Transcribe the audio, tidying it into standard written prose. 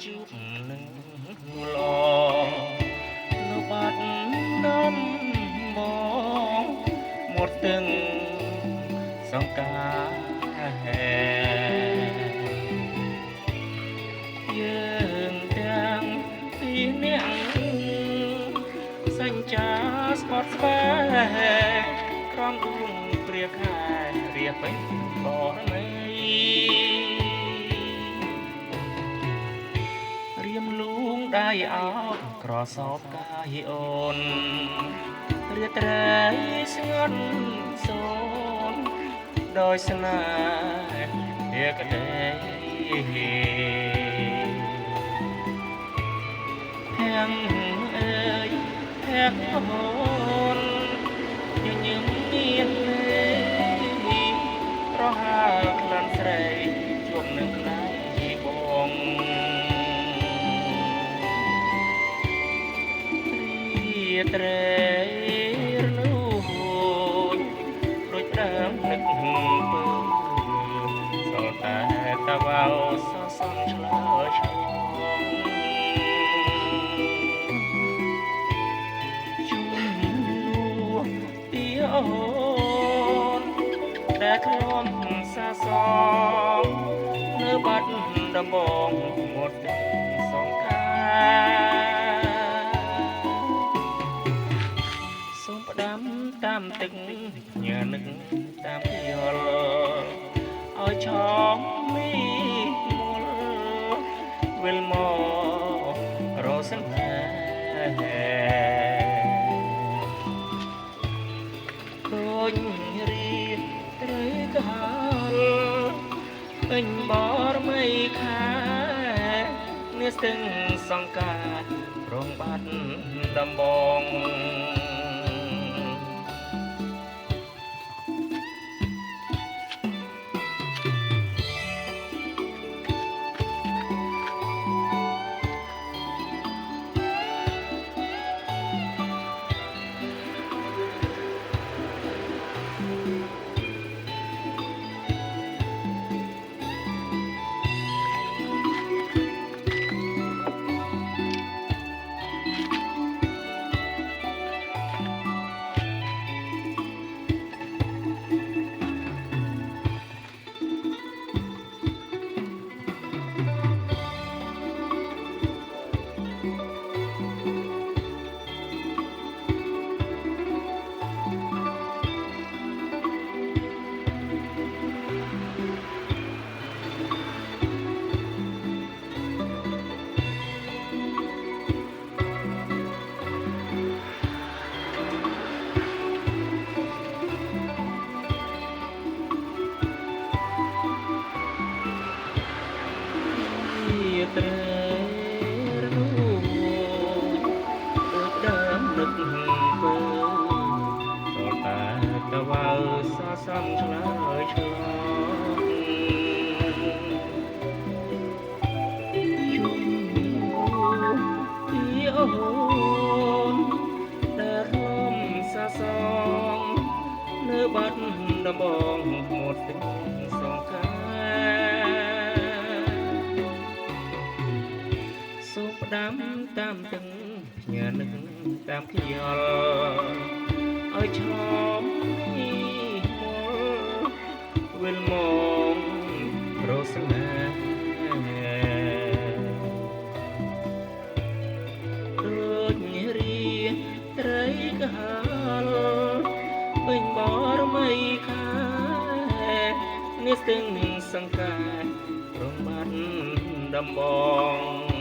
ជួបនឹងឡងនៅបាត់ដំបងមកទាំងសង្ការយើងទាំងពីរនាក់សញ្ចាស្បត់ស្បែកក្រំដួងព្រាខែរៀបពេញបរមីរៀមលួងដៃអោបក្រសោបកាយអូនរៀបត្រែស្ងត់សូនដោយស្នេហ៍ក្ដីហាំងអើយហាំងអូនញញឹមមានប្រហើក្លិនស្រីជួបនឹងដៃបងត្រេរនោះដូចដើមនឹកពើសល់តែតវ៉ៅសសំឆ្លើយឆ្លងជុំនួពីអូនដែលខ្លំសាសងនៅបាត់ដំបងមកសងការសូមផ្ដាំតាមទឹកញ៉ានឹកតាមយល់ឲ្យឆោមមីមូលវិលមករសនាដូចរៀបត្រីកាលពេញបរមីខែនេះស្ទឹងសង្ការរងបាត់ដំបងត្រេរនោះដូចដើមនឹកពើដល់តែតវ៉ៅសសំឆ្លើយឆ្លងជុំពីអូនដែលរំសាសងនៅបាត់ដំបងមកទឹកសងការសូមផ្ដាំតាមទឹកញ៉ានឹកតាមខ្យល់ឲ្យឆោមមីមូលវិលមករសនាដូចរៀបត្រីកាលពេញបរមីខែនេះស្ទឹងសង្ការរងបាត់ដំបង